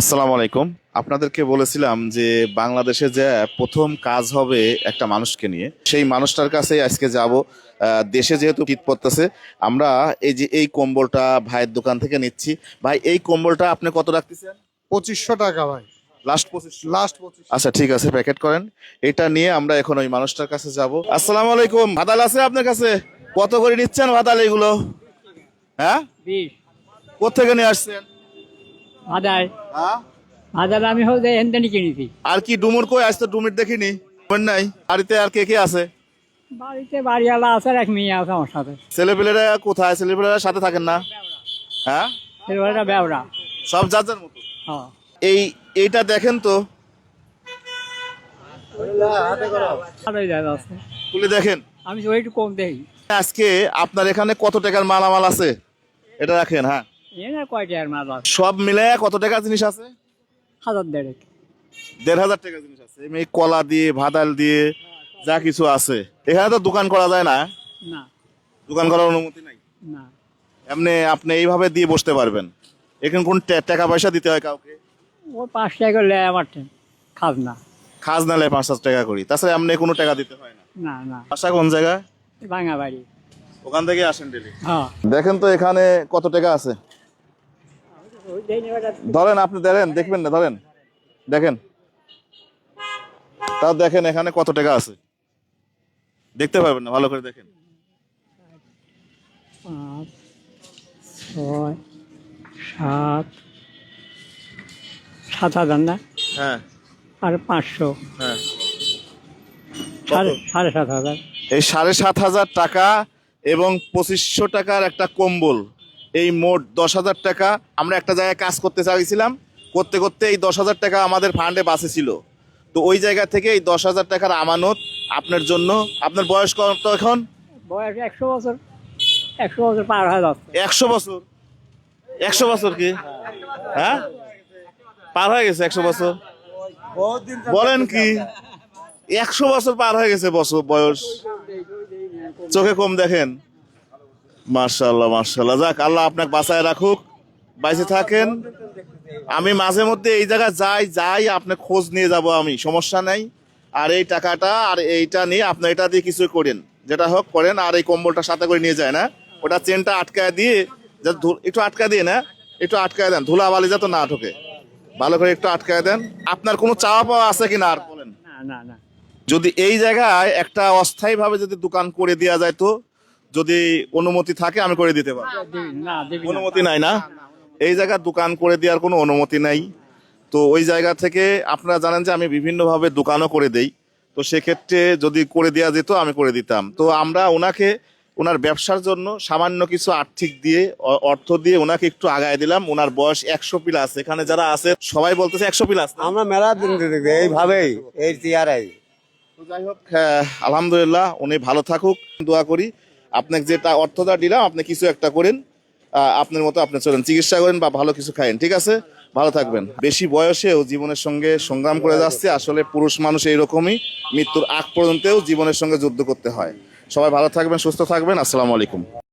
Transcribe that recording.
আসসালামু আলাইকুম। আপনাদেরকে বলেছিলাম যে বাংলাদেশে যে প্রথম কাজ হবে একটা মানুষকে নিয়ে, সেই মানুষটার কাছেই আজকে যাব। দেশে যেহেতু শীত পড়তেছে, আমরা এই যে এই কম্বলটা ভাইয়ের দোকান থেকে নিচ্ছি। ভাই, এই কম্বলটা আপনি কত রাখতেছেন? 2500 টাকা ভাই। লাস্ট 25। লাস্ট 25। আচ্ছা, ঠিক আছে, প্যাকেট করেন। এটা নিয়ে আমরা এখন ওই মানুষটার কাছে যাব। আসসালামু আলাইকুম। ভাতাল আছে আপনার কাছে? কত করে নিচ্ছেন ভাতাল এগুলো? হ্যাঁ, 20 কোত্থেকে নিয়ে আসছেন? আদার হ্যাঁ, আদার আমি হচ্ছে এনতেনি কিনেছি। আর কি ডুমুর কই? আজ তো ডুমির দেখিনি। ডুমুর নাই। বাড়িতে আর কে কে আছে? বাড়িতে বাড়িওয়ালা আছে আর এক মেয়ে আছে আমার সাথে। ছেলেপেলেরা কোথায়? ছেলেপেলেরা সাথে থাকেন না? হ্যাঁ, ছেলেবেলাটা বেওরা। সব যার যার মতো। হ্যাঁ, এইটা দেখেন তো, ভালোই জায়গা আছে। খুলে দেখেন। আমি তো একটু কম দেখি। আজকে আপনার এখানে কত টাকার মালামাল আছে এটা রাখেন। হ্যাঁ, এনে কয়টা আর মাল আছে? সব মিলে কত টাকার জিনিস আছে? 1000 দেড়েক। 1500 টাকার জিনিস আছে। এমনি কলা দিয়ে, ভাদাল দিয়ে, যা কিছু আছে। এখানে তো দোকান করা যায় না। না দোকান করার অনুমতি নাই। না, এমনি আপনি এইভাবে দিয়ে বসতে পারবেন। এখানে কোন টাকা পয়সা দিতে হয় কাউকে? ও 5 টাকা করলে আমার খাজ না। খাজ নালে 5-7 টাকা করি, তাছাড়া এমনি কোনো টাকা দিতে হয় না। না না, বাসা কোন জায়গায়? ভাঙা বাড়ি। ওখান থেকে আসেন ডেলি? হ্যাঁ, দেখেন তো এখানে কত টাকা আছে। ধরেন, আপনি ধরেন, দেখবেন না? ধরেন, দেখেন। তাও দেখেন এখানে কত টাকা আছে। দেখতে পারবেন না, ভালো করে দেখেন। 5 6 7 7,000 না? হ্যাঁ, আর 500 হ্যাঁ। সাড়ে 7,000। এই 7,500 টাকা এবং 2500 টাকার একটা কম্বল, এই মোট 10,000 টাকা। আমরা একটা জায়গায় কাজ করতে চাইছিলাম, করতে করতে এই 10,000 টাকা আমাদের ফান্ডে বাঁচে ছিল। তো ওই জায়গা থেকে এই 10,000 টাকার আমানত আপনার জন্য। আপনার বয়স কত এখন? বয়স 100 বছর। 100 বছর পার হয়ে যাচ্ছে। 100 বছর? 100 বছর কি? হ্যাঁ, পার হয়ে গেছে 100 বছর? বলেন কি? 100 বছর পার হয়ে গেছে বয়স। চোখে কম দেখেন। মার্শাল্লাহ, মার্শাল্লাহ। যাক, আল্লাহ আপনাকে বাঁচায় রাখুক, বাইসে থাকেন। আমি মাঝে মধ্যে এই জায়গায় যাই আপনি খোঁজ নিয়ে যাব, আমি সমস্যা নাই। আর এই টাকাটা আর এইটা নিয়ে আপনি এটা দিয়ে কিছু করেন, যেটা হোক করেন। আর এই কম্বলটা সাথে করে নিয়ে যায় না, ওটা চেনটা আটকায় দিয়ে, একটু আটকায় দিয়ে না, একটু আটকায় দেন, ধুলাবালি যাতে না ঢোকে। ভালো করে একটু আটকায় দেন। আপনার কোনো চাওয়া পাওয়া আছে কিনা আর বলেন? না না না, যদি এই জায়গায় একটা অস্থায়ীভাবে যদি দোকান করে দেওয়া যায়, তো যদি অনুমতি থাকে আমি করে দিতে পারবো। দিবি না। অনুমতি নাই না? এই জায়গার দোকান করে দেওয়ার কোনো অনুমতি নাই। তো ওই জায়গা থেকে আপনারা জানেন যে আমি বিভিন্নভাবে দোকানও করে দেই। তো সেক্ষেত্রে যদি করে দেওয়া যেত আমি করে দিতাম। তো আমরা ওনাকে ওনার ব্যবসার জন্য সামান্য কিছু আর্থিক দিয়ে, অর্থ দিয়ে ওনাকে একটু আগায় দিলাম। ওনার বয়স 100 প্লাস। এখানে যারা আছে সবাই বলতেছে 100 প্লাস। আমরা মেলা দিন দেখি এইভাবেই, এই চেয়ারাই। তো যাই হোক, আলহামদুলিল্লাহ, উনি ভালো থাকুক, দোয়া করি। আপনাকে যেটা অর্থটা দিলাম আপনি কিছু একটা করেন, আপনার মতো আপনি চলেন, চিকিৎসা করেন বা ভালো কিছু খায়েন। ঠিক আছে, ভালো থাকবেন। বেশি বয়সেও জীবনের সঙ্গে সংগ্রাম করে যাচ্ছে। আসলে পুরুষ মানুষ এইরকমই, মৃত্যুর আগ পর্যন্তও জীবনের সঙ্গে যুদ্ধ করতে হয়। সবাই ভালো থাকবেন, সুস্থ থাকবেন। আসসালামু আলাইকুম।